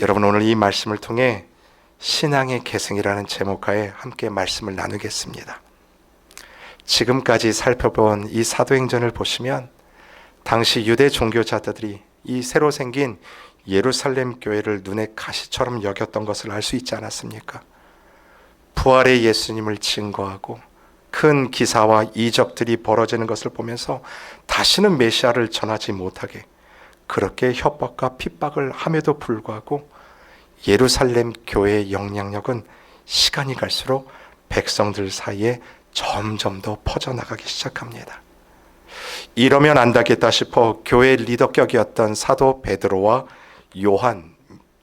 여러분, 오늘 이 말씀을 통해 신앙의 계승이라는 제목하에 함께 말씀을 나누겠습니다. 지금까지 살펴본 이 사도행전을 보시면 당시 유대 종교자들이 이 새로 생긴 예루살렘 교회를 눈의 가시처럼 여겼던 것을 알 수 있지 않았습니까? 부활의 예수님을 증거하고 큰 기사와 이적들이 벌어지는 것을 보면서 다시는 메시아를 전하지 못하게 그렇게 협박과 핍박을 함에도 불구하고 예루살렘 교회의 영향력은 시간이 갈수록 백성들 사이에 점점 더 퍼져나가기 시작합니다. 이러면 안 되겠다 싶어 교회 리더격이었던 사도 베드로와 요한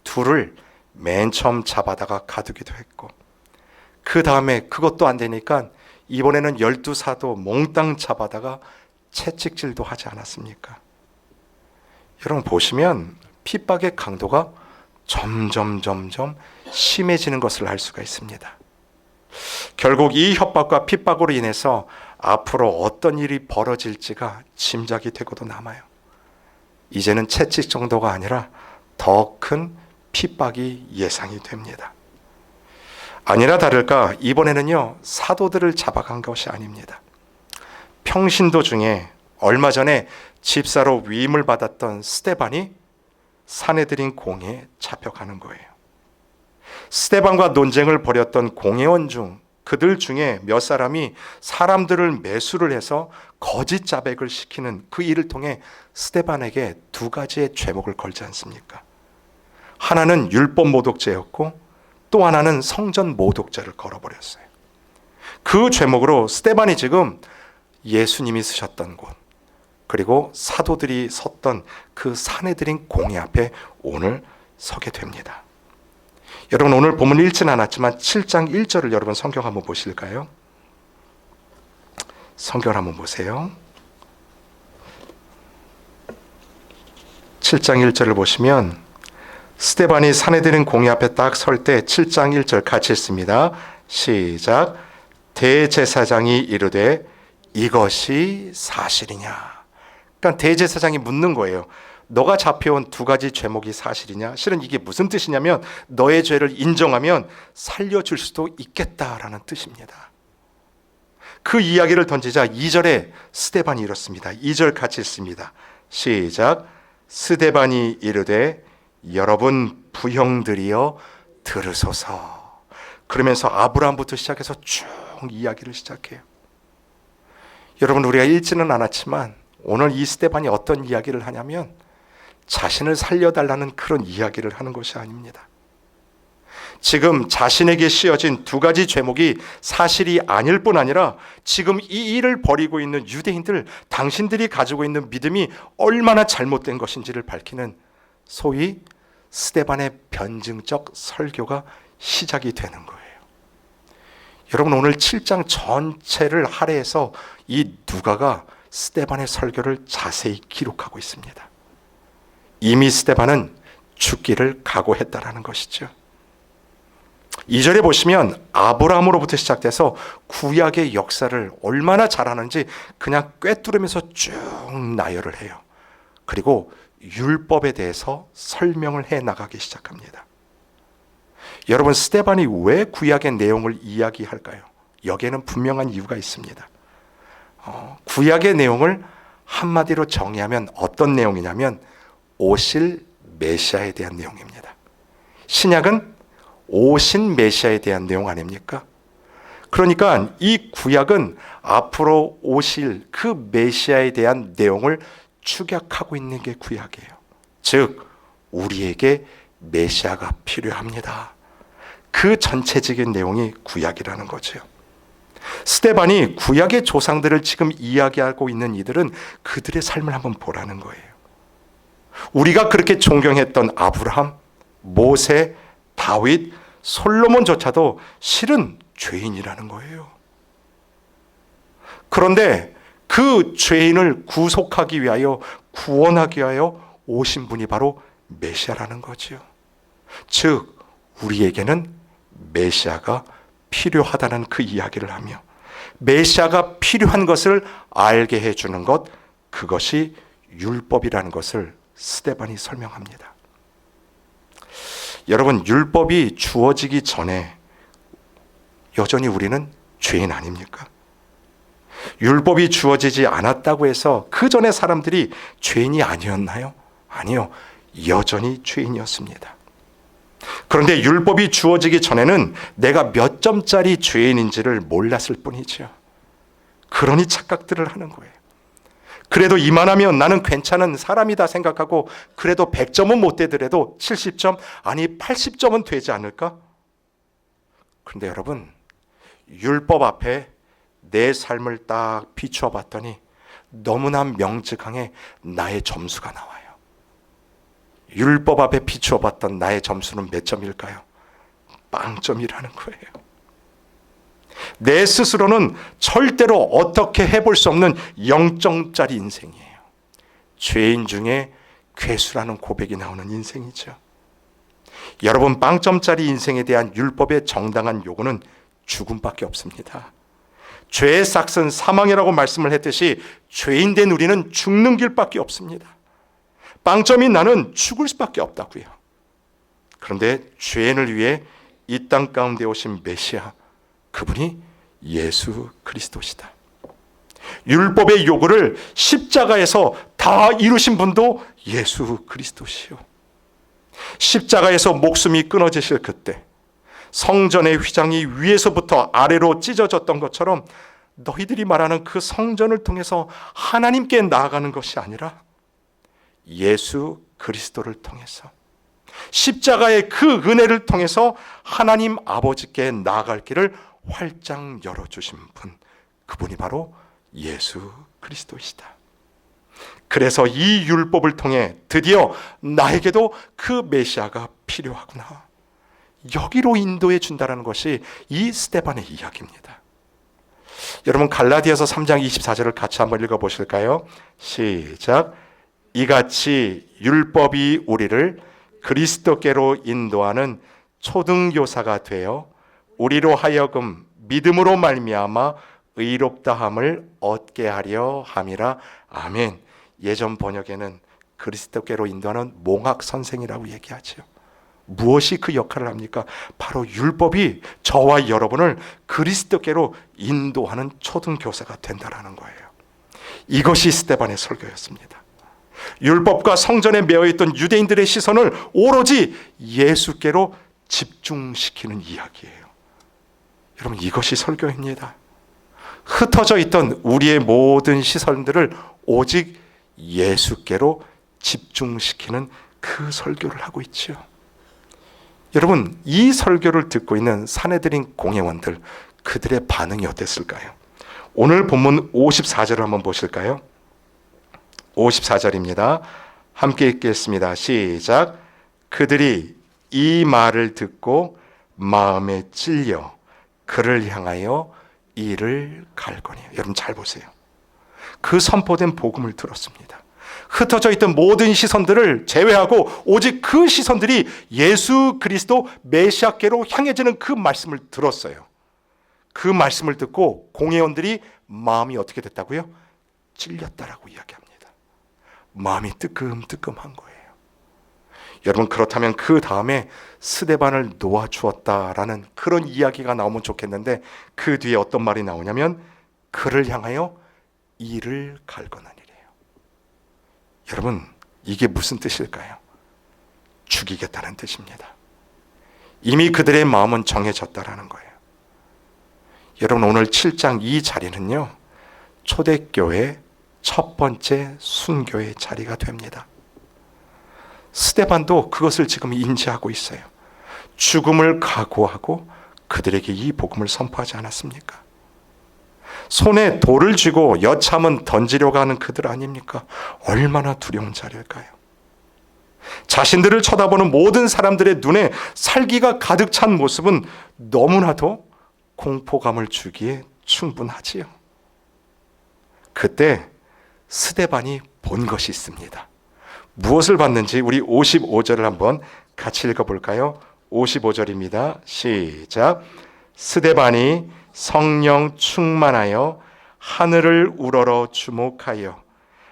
둘을 맨 처음 잡아다가 가두기도 했고, 그 다음에 그것도 안 되니까 이번에는 12사도 몽땅 잡아다가 채찍질도 하지 않았습니까? 여러분 보시면 핍박의 강도가 점점 심해지는 것을 알 수가 있습니다. 결국 이 협박과 핍박으로 인해서 앞으로 어떤 일이 벌어질지가 짐작이 되고도 남아요. 이제는 채찍 정도가 아니라 더 큰 핍박이 예상이 됩니다. 아니나 다를까 이번에는요, 사도들을 잡아간 것이 아닙니다. 평신도 중에 얼마 전에 집사로 위임을 받았던 스데반이 사내들인 공회에 잡혀가는 거예요. 스데반과 논쟁을 벌였던 공회원 중 그들 중에 몇 사람이 사람들을 매수를 해서 거짓 자백을 시키는 그 일을 통해 스데반에게 두 가지의 죄목을 걸지 않습니까? 하나는 율법 모독죄였고 또 하나는 성전 모독죄를 걸어버렸어요. 그 죄목으로 스데반이 지금 예수님이 쓰셨던 곳, 그리고 사도들이 섰던 그 사내들인 공회 앞에 오늘 서게 됩니다. 여러분, 오늘 본문 읽지는 않았지만 7장 1절을 여러분 성경 한번 보실까요? 성경 한번 보세요. 7장 1절을 보시면 스데반이 사내들인 공회 앞에 딱 설 때 7장 1절 같이 읽습니다. 시작. 대제사장이 이르되 이것이 사실이냐? 그러니까 대제사장이 묻는 거예요. 너가 잡혀온 두 가지 죄목이 사실이냐? 실은 이게 무슨 뜻이냐면 너의 죄를 인정하면 살려줄 수도 있겠다라는 뜻입니다. 그 이야기를 던지자 2절에 스데반이 이렇습니다. 2절 같이 읽습니다. 시작. 스데반이 이르되 여러분 부형들이여 들으소서. 그러면서 아브라함부터 시작해서 쭉 이야기를 시작해요. 여러분, 우리가 읽지는 않았지만 오늘 이 스데반이 어떤 이야기를 하냐면 자신을 살려달라는 그런 이야기를 하는 것이 아닙니다. 지금 자신에게 씌어진 두 가지 죄목이 사실이 아닐 뿐 아니라 지금 이 일을 벌이고 있는 유대인들, 당신들이 가지고 있는 믿음이 얼마나 잘못된 것인지를 밝히는 소위 스데반의 변증적 설교가 시작이 되는 거예요. 여러분, 오늘 7장 전체를 할애해서 이 누가가 스데반의 설교를 자세히 기록하고 있습니다. 이미 스데반은 죽기를 각오했다라는 것이죠. 2절에 보시면 아브라함으로부터 시작돼서 구약의 역사를 얼마나 잘하는지 그냥 꿰뚫으면서 쭉 나열을 해요. 그리고 율법에 대해서 설명을 해 나가기 시작합니다. 여러분, 스데반이 왜 구약의 내용을 이야기할까요? 여기에는 분명한 이유가 있습니다. 구약의 내용을 한마디로 정의하면 어떤 내용이냐면 오실 메시아에 대한 내용입니다. 신약은 오신 메시아에 대한 내용 아닙니까? 그러니까 이 구약은 앞으로 오실 그 메시아에 대한 내용을 축약하고 있는 게 구약이에요. 즉 우리에게 메시아가 필요합니다. 그 전체적인 내용이 구약이라는 거죠. 스데반이 구약의 조상들을 지금 이야기하고 있는 이들은 그들의 삶을 한번 보라는 거예요. 우리가 그렇게 존경했던 아브라함, 모세, 다윗, 솔로몬조차도 실은 죄인이라는 거예요. 그런데 그 죄인을 구속하기 위하여, 구원하기 위하여 오신 분이 바로 메시아라는 거죠. 즉 우리에게는 메시아가 필요하다는 그 이야기를 하며 메시아가 필요한 것을 알게 해주는 것, 그것이 율법이라는 것을 스데반이 설명합니다. 여러분, 율법이 주어지기 전에 여전히 우리는 죄인 아닙니까? 율법이 주어지지 않았다고 해서 그 전에 사람들이 죄인이 아니었나요? 아니요. 여전히 죄인이었습니다. 그런데 율법이 주어지기 전에는 내가 몇 점짜리 죄인인지를 몰랐을 뿐이죠. 그러니 착각들을 하는 거예요. 그래도 이만하면 나는 괜찮은 사람이다 생각하고 그래도 100점은 못 되더라도 70점, 아니 80점은 되지 않을까? 그런데 여러분, 율법 앞에 내 삶을 딱 비추어 봤더니 너무나 명직하게 나의 점수가 나와요. 율법 앞에 비추어 봤던 나의 점수는 몇 점일까요? 빵점이라는 거예요. 내 스스로는 절대로 어떻게 해볼 수 없는 0점짜리 인생이에요. 죄인 중에 괴수라는 고백이 나오는 인생이죠. 여러분, 빵점짜리 인생에 대한 율법의 정당한 요구는 죽음밖에 없습니다. 죄의 삭은 사망이라고 말씀을 했듯이 죄인된 우리는 죽는 길밖에 없습니다. 빵점인 나는 죽을 수밖에 없다고요. 그런데 죄인을 위해 이 땅 가운데 오신 메시아, 그분이 예수 그리스도시다. 율법의 요구를 십자가에서 다 이루신 분도 예수 그리스도시요. 십자가에서 목숨이 끊어지실 그때 성전의 휘장이 위에서부터 아래로 찢어졌던 것처럼 너희들이 말하는 그 성전을 통해서 하나님께 나아가는 것이 아니라 예수 그리스도를 통해서 십자가의 그 은혜를 통해서 하나님 아버지께 나아갈 길을 활짝 열어주신 분, 그분이 바로 예수 그리스도이시다. 그래서 이 율법을 통해 드디어 나에게도 그 메시아가 필요하구나, 여기로 인도해 준다는 것이 이 스데반의 이야기입니다. 여러분, 갈라디아서 3장 24절을 같이 한번 읽어보실까요? 시작. 이같이 율법이 우리를 그리스도께로 인도하는 초등교사가 되어 우리로 하여금 믿음으로 말미암아 의롭다함을 얻게 하려 함이라. 아멘. 예전 번역에는 그리스도께로 인도하는 몽학 선생이라고 얘기하죠. 무엇이 그 역할을 합니까? 바로 율법이 저와 여러분을 그리스도께로 인도하는 초등교사가 된다라는 거예요. 이것이 스데반의 설교였습니다. 율법과 성전에 매어있던 유대인들의 시선을 오로지 예수께로 집중시키는 이야기예요. 여러분, 이것이 설교입니다. 흩어져 있던 우리의 모든 시선들을 오직 예수께로 집중시키는 그 설교를 하고 있죠. 여러분, 이 설교를 듣고 있는 사내들인 공회원들, 그들의 반응이 어땠을까요? 오늘 본문 54절을 한번 보실까요? 54절입니다. 함께 읽겠습니다. 시작. 그들이 이 말을 듣고 마음에 찔려 그를 향하여 이를 갈거니. 여러분 잘 보세요. 그 선포된 복음을 들었습니다. 흩어져 있던 모든 시선들을 제외하고 오직 그 시선들이 예수 그리스도 메시아께로 향해지는 그 말씀을 들었어요. 그 말씀을 듣고 공회원들이 마음이 어떻게 됐다고요? 찔렸다라고 이야기합니다. 마음이 뜨끔뜨끔한 거예요. 여러분, 그렇다면 그 다음에 스데반을 놓아주었다라는 그런 이야기가 나오면 좋겠는데 그 뒤에 어떤 말이 나오냐면 그를 향하여 이를 갈거나니래요. 여러분, 이게 무슨 뜻일까요? 죽이겠다는 뜻입니다. 이미 그들의 마음은 정해졌다라는 거예요. 여러분, 오늘 7장 이 자리는요, 초대교회 첫 번째 순교의 자리가 됩니다. 스데반도 그것을 지금 인지하고 있어요. 죽음을 각오하고 그들에게 이 복음을 선포하지 않았습니까? 손에 돌을 쥐고 여참은 던지려고 하는 그들 아닙니까? 얼마나 두려운 자리일까요? 자신들을 쳐다보는 모든 사람들의 눈에 살기가 가득 찬 모습은 너무나도 공포감을 주기에 충분하지요. 그때 스데반이 본 것이 있습니다. 무엇을 봤는지 우리 55절을 한번 같이 읽어볼까요? 55절입니다. 시작. 스데반이 성령 충만하여 하늘을 우러러 주목하여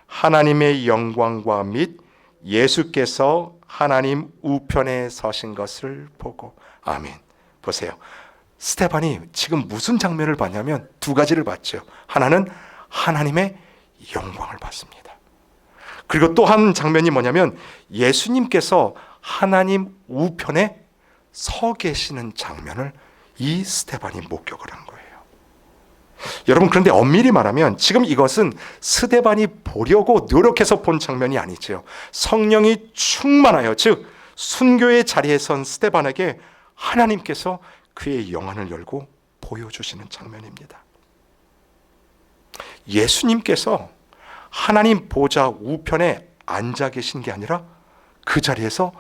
하나님의 영광과 및 예수께서 하나님 우편에 서신 것을 보고. 아멘. 보세요. 스데반이 지금 무슨 장면을 봤냐면 두 가지를 봤죠. 하나는 하나님의 영광을 봤습니다. 그리고 또 한 장면이 뭐냐면 예수님께서 하나님 우편에 서 계시는 장면을 이 스데반이 목격을 한 거예요. 여러분, 그런데 엄밀히 말하면 지금 이것은 스데반이 보려고 노력해서 본 장면이 아니죠. 성령이 충만하여, 즉 순교의 자리에 선 스데반에게 하나님께서 그의 영안을 열고 보여주시는 장면입니다. 예수님께서 하나님 보좌 우편에 앉아 계신 게 아니라 그 자리에서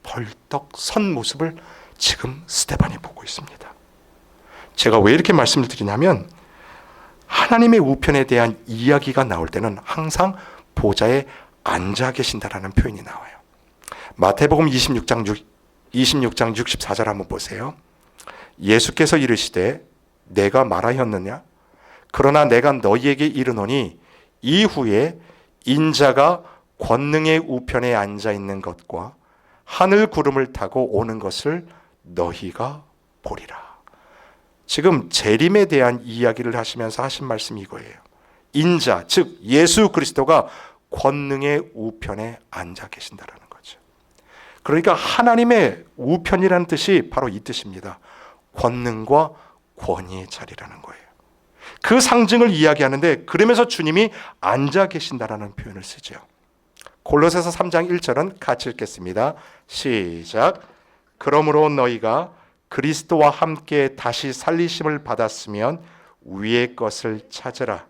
벌떡 선 모습을 지금 스데반이 보고 있습니다. 제가 왜 이렇게 말씀을 드리냐면 하나님의 우편에 대한 이야기가 나올 때는 항상 보좌에 앉아 계신다라는 표현이 나와요. 마태복음 26장 64절 한번 보세요. 예수께서 이르시되 내가 말하였느냐? 그러나 내가 너희에게 이르노니 이후에 인자가 권능의 우편에 앉아 있는 것과 하늘 구름을 타고 오는 것을 너희가 보리라. 지금 재림에 대한 이야기를 하시면서 하신 말씀이 이거예요. 인자, 즉 예수 그리스도가 권능의 우편에 앉아 계신다라는 거죠. 그러니까 하나님의 우편이라는 뜻이 바로 이 뜻입니다. 권능과 권위의 자리라는 거예요. 그 상징을 이야기하는데 그러면서 주님이 앉아 계신다라는 표현을 쓰죠. 골로새서 3장 1절은 같이 읽겠습니다. 시작. 그러므로 너희가 그리스도와 함께 다시 살리심을 받았으면 위의 것을 찾으라.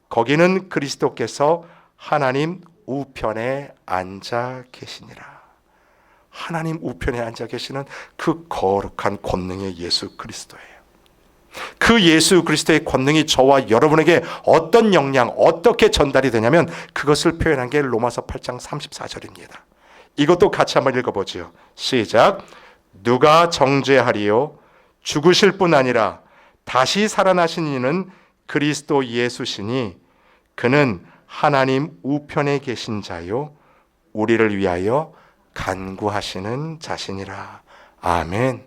거기는 그리스도께서 하나님 우편에 앉아 계시니라. 하나님 우편에 앉아 계시는 그 거룩한 권능의 예수 그리스도예요. 그 예수 그리스도의 권능이 저와 여러분에게 어떤 영향, 어떻게 전달이 되냐면 그것을 표현한 게 로마서 8장 34절입니다. 이것도 같이 한번 읽어보죠. 시작. 누가 정죄하리요? 죽으실 뿐 아니라 다시 살아나신 이는 그리스도 예수시니 그는 하나님 우편에 계신 자요 우리를 위하여 간구하시는 자신이라. 아멘.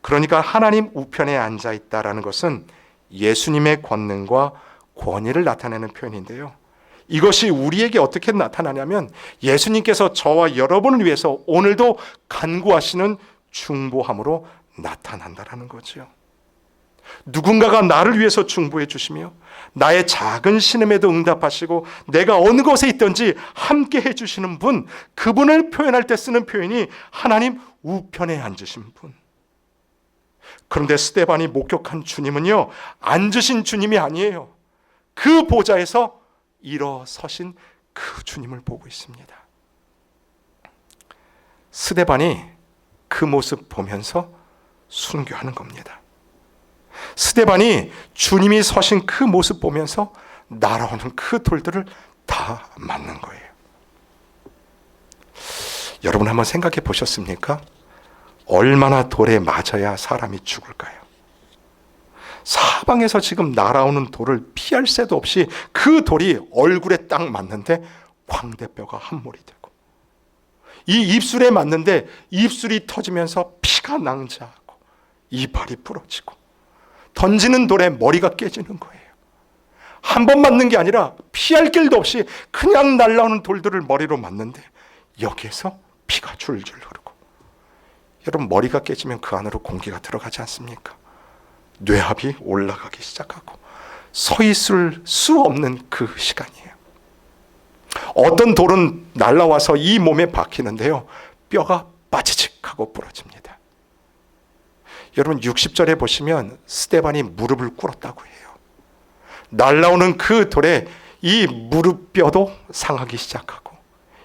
그러니까 하나님 우편에 앉아 있다라는 것은 예수님의 권능과 권위를 나타내는 표현인데요. 이것이 우리에게 어떻게 나타나냐면 예수님께서 저와 여러분을 위해서 오늘도 간구하시는 중보함으로 나타난다라는 거죠. 누군가가 나를 위해서 중보해 주시며 나의 작은 신음에도 응답하시고 내가 어느 곳에 있든지 함께 해주시는 분, 그분을 표현할 때 쓰는 표현이 하나님 우편에 앉으신 분. 그런데 스데반이 목격한 주님은요, 앉으신 주님이 아니에요. 그 보좌에서 일어서신 그 주님을 보고 있습니다. 스데반이 그 모습 보면서 순교하는 겁니다. 스데반이 주님이 서신 그 모습 보면서 날아오는 그 돌들을 다 맞는 거예요. 여러분 한번 생각해 보셨습니까? 얼마나 돌에 맞아야 사람이 죽을까요? 사방에서 지금 날아오는 돌을 피할 새도 없이 그 돌이 얼굴에 딱 맞는데 광대뼈가 함몰이 되고 이 입술에 맞는데 입술이 터지면서 피가 낭자하고 이빨이 부러지고 던지는 돌에 머리가 깨지는 거예요. 한 번 맞는 게 아니라 피할 길도 없이 그냥 날아오는 돌들을 머리로 맞는데 여기에서 피가 줄줄 흐르고, 여러분 머리가 깨지면 그 안으로 공기가 들어가지 않습니까? 뇌합이 올라가기 시작하고 서 있을 수 없는 그 시간이에요. 어떤 돌은 날아와서 이 몸에 박히는데요, 뼈가 빠지직하고 부러집니다. 여러분 60절에 보시면 스데반이 무릎을 꿇었다고 해요. 날아오는 그 돌에 이 무릎뼈도 상하기 시작하고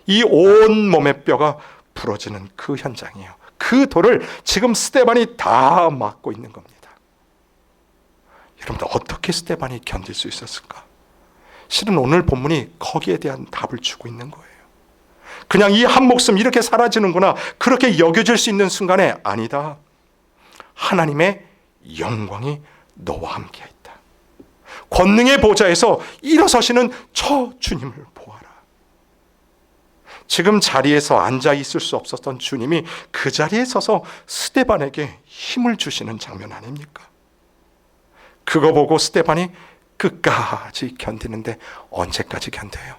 이 온 몸의 뼈가 부러지는 그 현장이에요. 그 돌을 지금 스데반이 다 맞고 있는 겁니다. 여러분들 어떻게 스데반이 견딜 수 있었을까? 실은 오늘 본문이 거기에 대한 답을 주고 있는 거예요. 그냥 이 한 목숨 이렇게 사라지는구나, 그렇게 여겨질 수 있는 순간에 아니다. 하나님의 영광이 너와 함께 있다. 권능의 보좌에서 일어서시는 저 주님을 보아라. 지금 자리에서 앉아 있을 수 없었던 주님이 그 자리에 서서 스데반에게 힘을 주시는 장면 아닙니까? 그거 보고 스데반이 끝까지 견디는데 언제까지 견뎌요?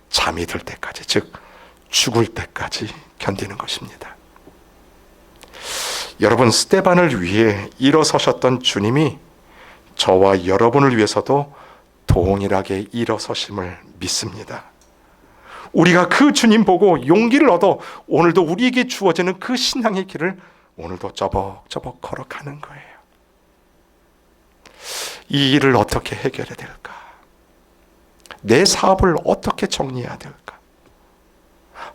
잠이 들 때까지, 즉 죽을 때까지 견디는 것입니다. 여러분, 스데반을 위해 일어서셨던 주님이 저와 여러분을 위해서도 동일하게 일어서심을 믿습니다. 우리가 그 주님 보고 용기를 얻어 오늘도 우리에게 주어지는 그 신앙의 길을 오늘도 저벅저벅 걸어가는 거예요. 이 일을 어떻게 해결해야 될까? 내 사업을 어떻게 정리해야 될까?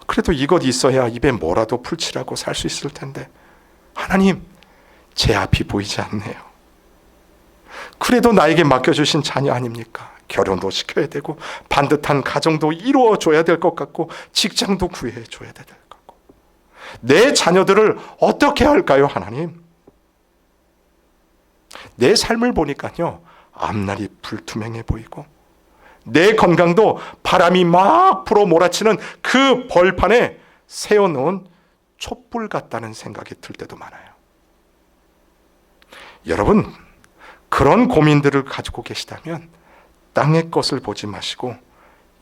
그래도 이것 있어야 입에 뭐라도 풀칠하고 살 수 있을 텐데, 하나님, 제 앞이 보이지 않네요. 그래도 나에게 맡겨주신 자녀 아닙니까? 결혼도 시켜야 되고 반듯한 가정도 이루어줘야 될 것 같고 직장도 구해줘야 될 것 같고, 내 자녀들을 어떻게 할까요, 하나님? 내 삶을 보니까요, 앞날이 불투명해 보이고 내 건강도 바람이 막 불어 몰아치는 그 벌판에 세워놓은 촛불 같다는 생각이 들 때도 많아요. 여러분, 그런 고민들을 가지고 계시다면 땅의 것을 보지 마시고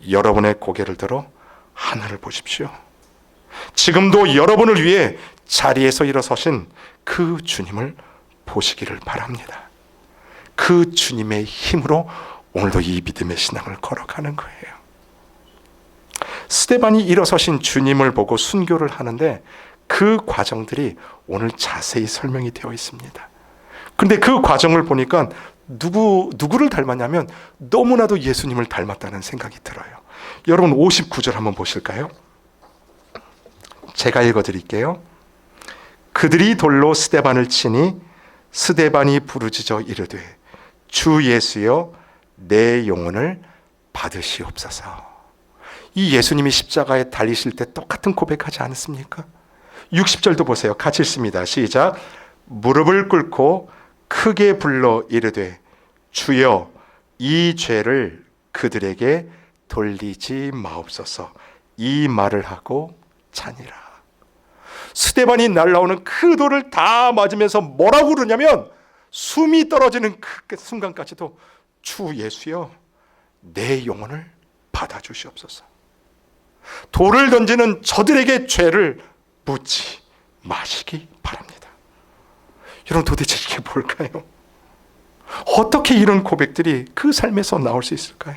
여러분의 고개를 들어 하늘을 보십시오. 지금도 여러분을 위해 자리에서 일어서신 그 주님을 보시기를 바랍니다. 그 주님의 힘으로 오늘도 이 믿음의 신앙을 걸어가는 거예요. 스데반이 일어서신 주님을 보고 순교를 하는데 그 과정들이 오늘 자세히 설명이 되어 있습니다. 그런데 그 과정을 보니까 누구를 닮았냐면 너무나도 예수님을 닮았다는 생각이 들어요. 여러분, 59절 한번 보실까요? 제가 읽어드릴게요. 그들이 돌로 스데반을 치니 스데반이 부르짖어 이르되 주 예수여 내 영혼을 받으시옵소서. 이 예수님이 십자가에 달리실 때 똑같은 고백하지 않았습니까? 60절도 보세요. 같이 읽습니다. 시작. 무릎을 꿇고 크게 불러 이르되 주여 이 죄를 그들에게 돌리지 마옵소서. 이 말을 하고 자니라. 스데반이 날라오는 그 돌을 다 맞으면서 뭐라고 그러냐면, 숨이 떨어지는 그 순간까지도 주 예수여 내 영혼을 받아주시옵소서. 돌을 던지는 저들에게 죄를 묻지 마시기 바랍니다. 여러분, 도대체 이게 뭘까요? 어떻게 이런 고백들이 그 삶에서 나올 수 있을까요?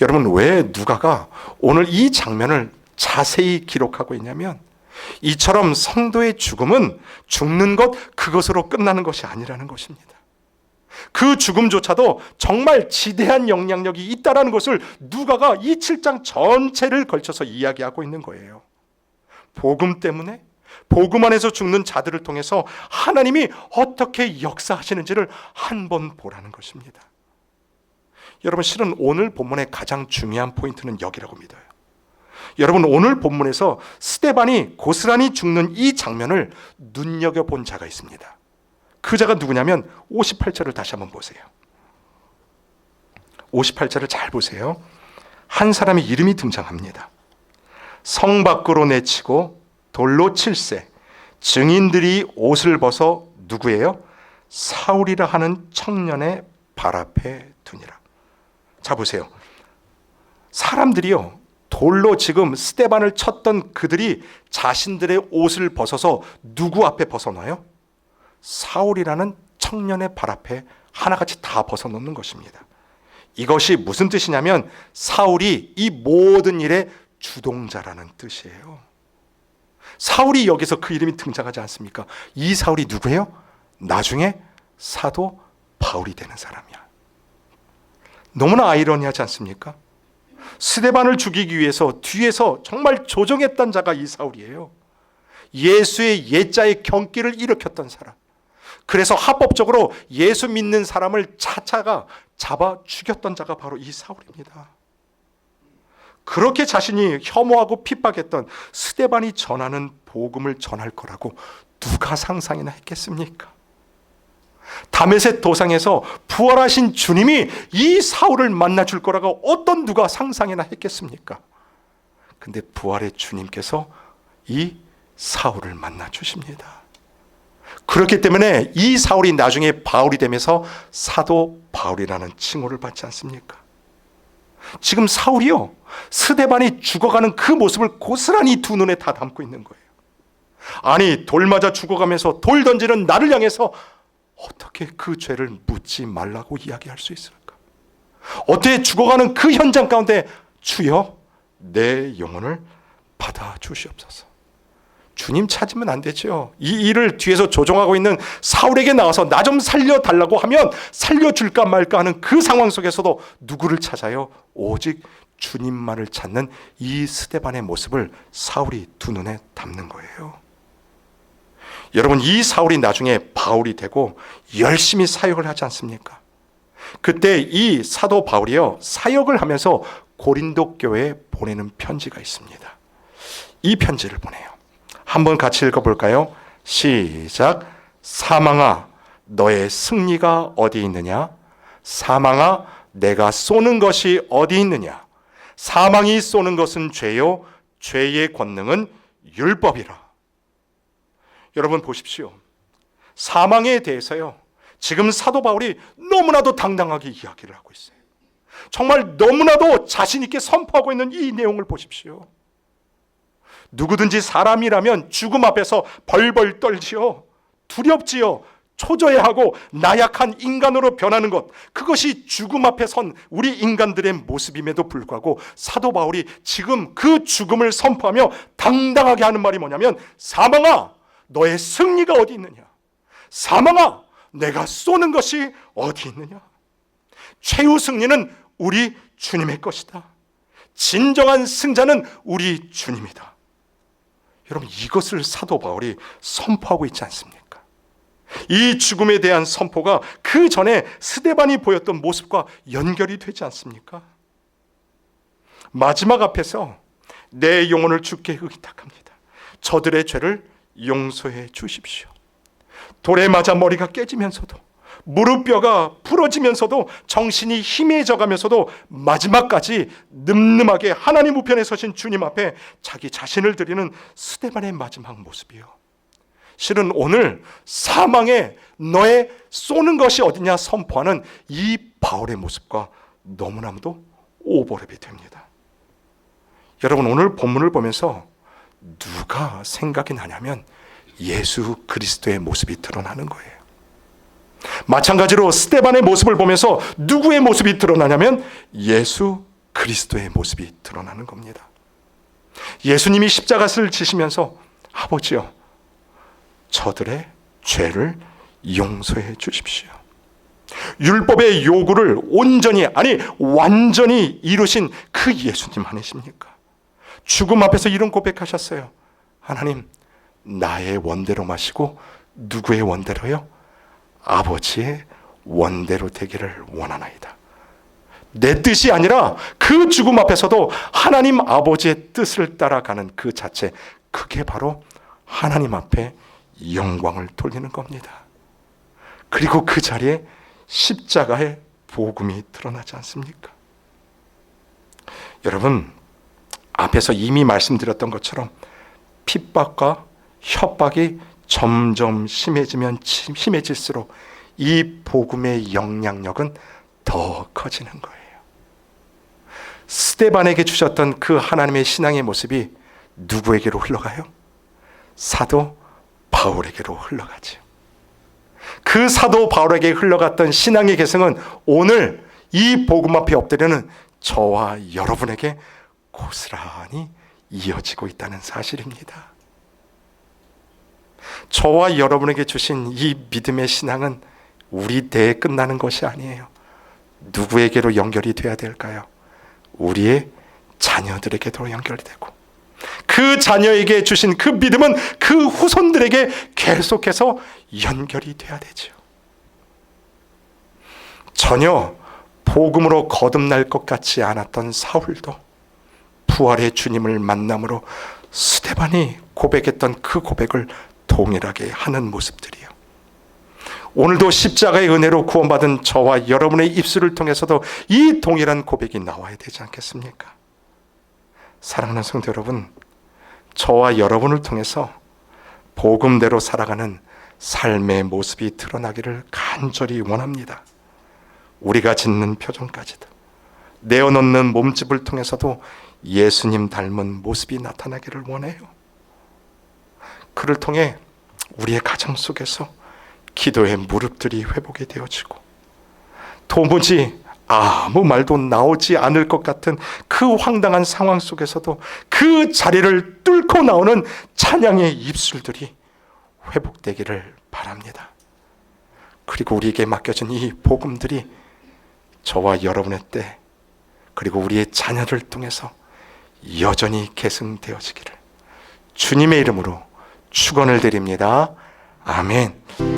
여러분, 왜 누가가 오늘 이 장면을 자세히 기록하고 있냐면, 이처럼 성도의 죽음은 죽는 것 그것으로 끝나는 것이 아니라는 것입니다. 그 죽음조차도 정말 지대한 영향력이 있다는 것을 누가가 이 7장 전체를 걸쳐서 이야기하고 있는 거예요. 복음 때문에, 복음 안에서 죽는 자들을 통해서 하나님이 어떻게 역사하시는지를 한번 보라는 것입니다. 여러분, 실은 오늘 본문의 가장 중요한 포인트는 여기라고 믿어요. 여러분, 오늘 본문에서 스데반이 고스란히 죽는 이 장면을 눈여겨본 자가 있습니다. 그 자가 누구냐면 58절을 다시 한번 보세요. 58절을 잘 보세요. 한 사람의 이름이 등장합니다. 성 밖으로 내치고 돌로 칠세 증인들이 옷을 벗어 누구예요? 사울이라 하는 청년의 발 앞에 두니라. 자, 보세요. 사람들이요, 돌로 지금 스데반을 쳤던 그들이 자신들의 옷을 벗어서 누구 앞에 벗어놔요? 사울이라는 청년의 발 앞에 하나같이 다 벗어놓는 것입니다. 이것이 무슨 뜻이냐면 사울이 이 모든 일의 주동자라는 뜻이에요. 사울이 여기서 그 이름이 등장하지 않습니까? 이 사울이 누구예요? 나중에 사도 바울이 되는 사람이야. 너무나 아이러니하지 않습니까? 스데반을 죽이기 위해서 뒤에서 정말 조종했던 자가 이 사울이에요. 예수의 예자의 경기를 일으켰던 사람. 그래서 합법적으로 예수 믿는 사람을 차차가 잡아 죽였던 자가 바로 이 사울입니다. 그렇게 자신이 혐오하고 핍박했던 스데반이 전하는 복음을 전할 거라고 누가 상상이나 했겠습니까? 다메섹 도상에서 부활하신 주님이 이 사울을 만나줄 거라고 어떤 누가 상상이나 했겠습니까? 근데 부활의 주님께서 이 사울을 만나 주십니다. 그렇기 때문에 이 사울이 나중에 바울이 되면서 사도 바울이라는 칭호를 받지 않습니까? 지금 사울이요, 스데반이 죽어가는 그 모습을 고스란히 두 눈에 다 담고 있는 거예요. 아니, 돌 맞아 죽어가면서 돌 던지는 나를 향해서 어떻게 그 죄를 묻지 말라고 이야기할 수 있을까? 어떻게 죽어가는 그 현장 가운데 주여 내 영혼을 받아 주시옵소서. 주님 찾으면 안 되죠. 이 일을 뒤에서 조종하고 있는 사울에게 나와서 나 좀 살려달라고 하면 살려줄까 말까 하는 그 상황 속에서도 누구를 찾아요? 오직 주님만을 찾는 이 스데반의 모습을 사울이 두 눈에 담는 거예요. 여러분, 이 사울이 나중에 바울이 되고 열심히 사역을 하지 않습니까? 그때 이 사도 바울이요, 사역을 하면서 고린도 교회에 보내는 편지가 있습니다. 이 편지를 보내요. 한번 같이 읽어볼까요? 시작. 사망아 너의 승리가 어디 있느냐? 사망아 내가 쏘는 것이 어디 있느냐? 사망이 쏘는 것은 죄요 죄의 권능은 율법이라. 여러분 보십시오. 사망에 대해서요, 지금 사도 바울이 너무나도 당당하게 이야기를 하고 있어요. 정말 너무나도 자신 있게 선포하고 있는 이 내용을 보십시오. 누구든지 사람이라면 죽음 앞에서 벌벌 떨지요, 두렵지요, 초조해하고 나약한 인간으로 변하는 것, 그것이 죽음 앞에 선 우리 인간들의 모습임에도 불구하고 사도 바울이 지금 그 죽음을 선포하며 당당하게 하는 말이 뭐냐면, 사망아 너의 승리가 어디 있느냐? 사망아 내가 쏘는 것이 어디 있느냐? 최후 승리는 우리 주님의 것이다. 진정한 승자는 우리 주님이다. 여러분, 이것을 사도 바울이 선포하고 있지 않습니까? 이 죽음에 대한 선포가 그 전에 스데반이 보였던 모습과 연결이 되지 않습니까? 마지막 앞에서 내 영혼을 주께 의탁합니다. 저들의 죄를 용서해 주십시오. 돌에 맞아 머리가 깨지면서도, 무릎뼈가 부러지면서도, 정신이 희미해져 가면서도 마지막까지 늠름하게 하나님 우편에 서신 주님 앞에 자기 자신을 드리는 스데반의 마지막 모습이요, 실은 오늘 사망에 너의 쏘는 것이 어디냐 선포하는 이 바울의 모습과 너무나도 오버랩이 됩니다. 여러분, 오늘 본문을 보면서 누가 생각이 나냐면 예수 그리스도의 모습이 드러나는 거예요. 마찬가지로 스데반의 모습을 보면서 누구의 모습이 드러나냐면 예수 그리스도의 모습이 드러나는 겁니다. 예수님이 십자가를 지시면서 아버지여 저들의 죄를 용서해 주십시오. 율법의 요구를 온전히, 아니 완전히 이루신 그 예수님 아니십니까? 죽음 앞에서 이런 고백하셨어요. 하나님 나의 원대로 마시고 누구의 원대로요? 아버지의 원대로 되기를 원하나이다. 내 뜻이 아니라 그 죽음 앞에서도 하나님 아버지의 뜻을 따라가는 그 자체, 그게 바로 하나님 앞에 영광을 돌리는 겁니다. 그리고 그 자리에 십자가의 복음이 드러나지 않습니까? 여러분, 앞에서 이미 말씀드렸던 것처럼 핍박과 협박이 점점 심해지면 심해질수록 이 복음의 영향력은 더 커지는 거예요. 스데반에게 주셨던 그 하나님의 신앙의 모습이 누구에게로 흘러가요? 사도 바울에게로 흘러가죠. 그 사도 바울에게 흘러갔던 신앙의 계승은 오늘 이 복음 앞에 엎드려는 저와 여러분에게 고스란히 이어지고 있다는 사실입니다. 저와 여러분에게 주신 이 믿음의 신앙은 우리 대에 끝나는 것이 아니에요. 누구에게로 연결이 돼야 될까요? 우리의 자녀들에게도 연결이 되고, 그 자녀에게 주신 그 믿음은 그 후손들에게 계속해서 연결이 돼야 되죠. 전혀 복음으로 거듭날 것 같지 않았던 사울도 부활의 주님을 만남으로 스데반이 고백했던 그 고백을 동일하게 하는 모습들이요, 오늘도 십자가의 은혜로 구원받은 저와 여러분의 입술을 통해서도 이 동일한 고백이 나와야 되지 않겠습니까? 사랑하는 성도 여러분, 저와 여러분을 통해서 복음대로 살아가는 삶의 모습이 드러나기를 간절히 원합니다. 우리가 짓는 표정까지도, 내어놓는 몸집을 통해서도 예수님 닮은 모습이 나타나기를 원해요. 그를 통해 우리의 가정 속에서 기도의 무릎들이 회복이 되어지고, 도무지 아무 말도 나오지 않을 것 같은 그 황당한 상황 속에서도 그 자리를 뚫고 나오는 찬양의 입술들이 회복되기를 바랍니다. 그리고 우리에게 맡겨진 이 복음들이 저와 여러분의 때, 그리고 우리의 자녀를 통해서 여전히 계승되어지기를 주님의 이름으로 축원을 드립니다. 아멘.